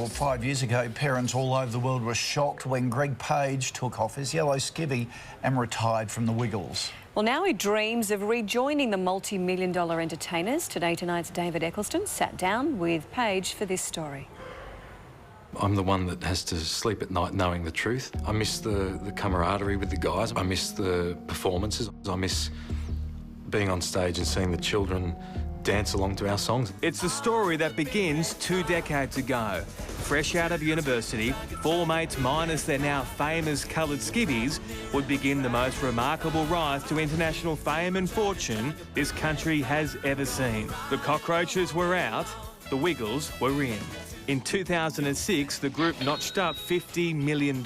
Well, 5 years ago, parents all over the world were shocked when Greg Page took off his yellow skivvy and retired from the Wiggles. Well, now he dreams of rejoining the multi-million-dollar entertainers. Today Tonight's David Eccleston sat down with Page for this story. I'm the one that has to sleep at night knowing the truth. I miss the camaraderie with the guys. I miss the performances. I miss being on stage and seeing the children dance along to our songs. It's a story that begins 2 decades ago. Fresh out of university, 4 mates minus their now famous coloured skivvies would begin the most remarkable rise to international fame and fortune this country has ever seen. The Cockroaches were out, the Wiggles were in. In 2006, the group notched up $50 million.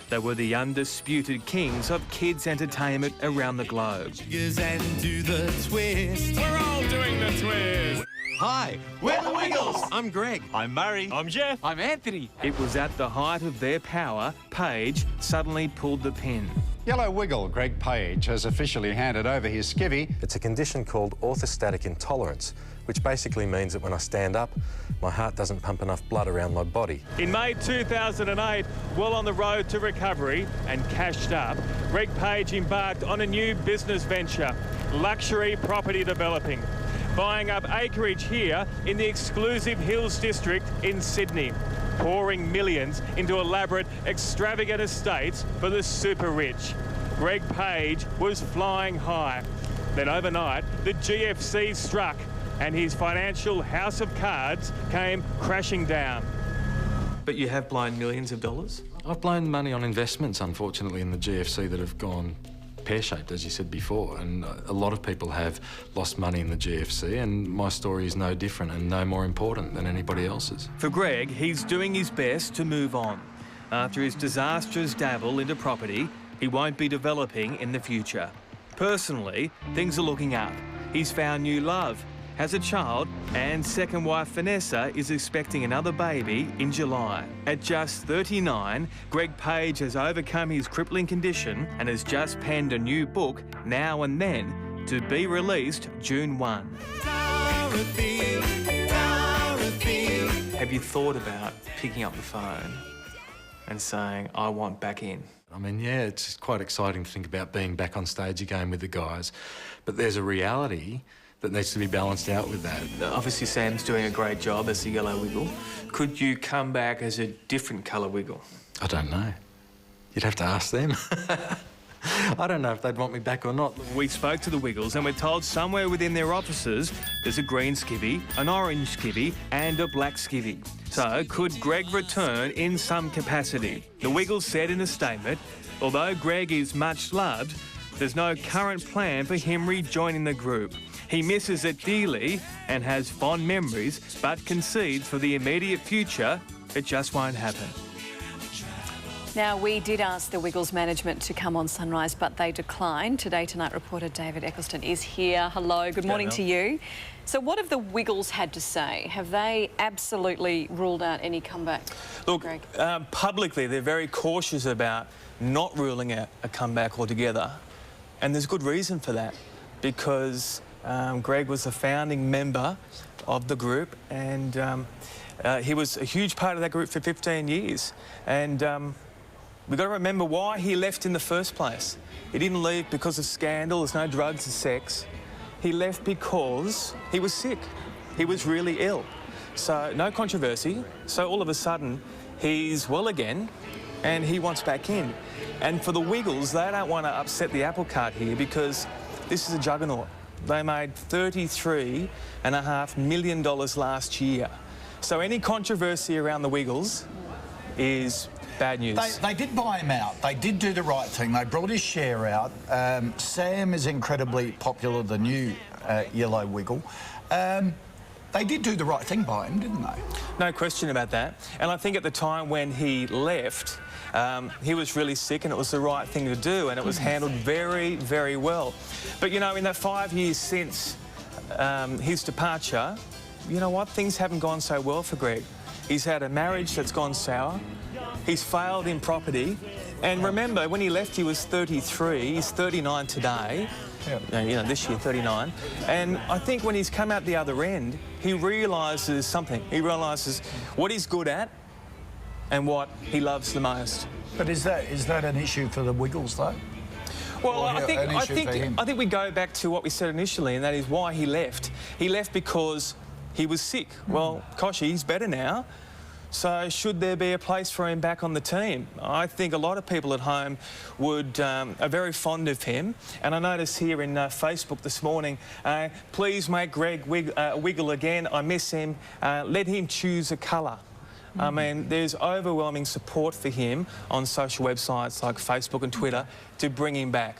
They were the undisputed kings of kids' entertainment around the globe. And do the twist. We're all doing the twist. Hi, we're the Wiggles. I'm Greg. I'm Murray. I'm Jeff. I'm Anthony. It was at the height of their power, Page suddenly pulled the pin. Yellow Wiggle, Greg Page, has officially handed over his skivvy. It's a condition called orthostatic intolerance, which basically means that when I stand up, my heart doesn't pump enough blood around my body. In May 2008, well on the road to recovery and cashed up, Greg Page embarked on a new business venture, luxury property developing, buying up acreage here in the exclusive Hills District in Sydney, pouring millions into elaborate, extravagant estates for the super rich. Greg Page was flying high. Then overnight, the GFC struck and his financial house of cards came crashing down. But you have blown millions of dollars? I've blown money on investments, unfortunately, in the GFC that have gone pear-shaped, as you said before, and a lot of people have lost money in the GFC, and my story is no different and no more important than anybody else's. For Greg, he's doing his best to move on. After his disastrous dabble into property, he won't be developing in the future. Personally, things are looking up. He's found new love, has a child, and second wife Vanessa is expecting another baby in July. At just 39, Greg Page has overcome his crippling condition and has just penned a new book, Now and Then, to be released June 1. Have you thought about picking up the phone and saying, I want back in? I mean, yeah, it's quite exciting to think about being back on stage again with the guys, but there's a reality that needs to be balanced out with that. Obviously, Sam's doing a great job as the Yellow Wiggle. Could you come back as a different colour Wiggle? I don't know. You'd have to ask them. I don't know if they'd want me back or not. We spoke to the Wiggles and we're told somewhere within their offices there's a green skivvy, an orange skivvy and a black skivvy. So could Greg return in some capacity? The Wiggles said in a statement, although Greg is much loved, there's no current plan for him rejoining the group. He misses it dearly and has fond memories, but concedes for the immediate future it just won't happen. Now, we did ask the Wiggles management to come on Sunrise, but they declined. Today Tonight reporter David Eccleston is here. Hello, good morning to you. So what have the Wiggles had to say? Have they absolutely ruled out any comeback? Look, Greg? Publicly, they're very cautious about not ruling out a comeback altogether. And there's good reason for that, because Greg was a founding member of the group, and he was a huge part of that group for 15 years. And we've got to remember why he left in the first place. He didn't leave because of scandal, there's no drugs or sex. He left because he was sick. He was really ill. So no controversy. So all of a sudden, he's well again, and he wants back in. And for the Wiggles, they don't want to upset the apple cart here, because this is a juggernaut. They made $33.5 million last year. So any controversy around the Wiggles is bad news. They did buy him out. They did do the right thing. They brought his share out. Sam is incredibly popular, the new Yellow Wiggle. They did do the right thing by him, didn't they? No question about that. And I think at the time when he left, he was really sick, and it was the right thing to do, and it was handled very, very well. But, you know, in that 5 years since his departure, you know what? Things haven't gone so well for Greg. He's had a marriage that's gone sour. He's failed in property. And remember, when he left, he was 33. He's 39 today. You know, this year 39. And I think when he's come out the other end, he realises something. He realises what he's good at and what he loves the most. But is that an issue for the Wiggles, though? Well, Or I for him? think we go back to what we said initially, and that is why he left. He left because he was sick. Well, gosh, he's better now. So should there be a place for him back on the team? I think a lot of people at home are very fond of him. And I noticed here in Facebook this morning, please make Greg wiggle again. I miss him. Let him choose a colour. I mean, there's overwhelming support for him on social websites like Facebook and Twitter to bring him back.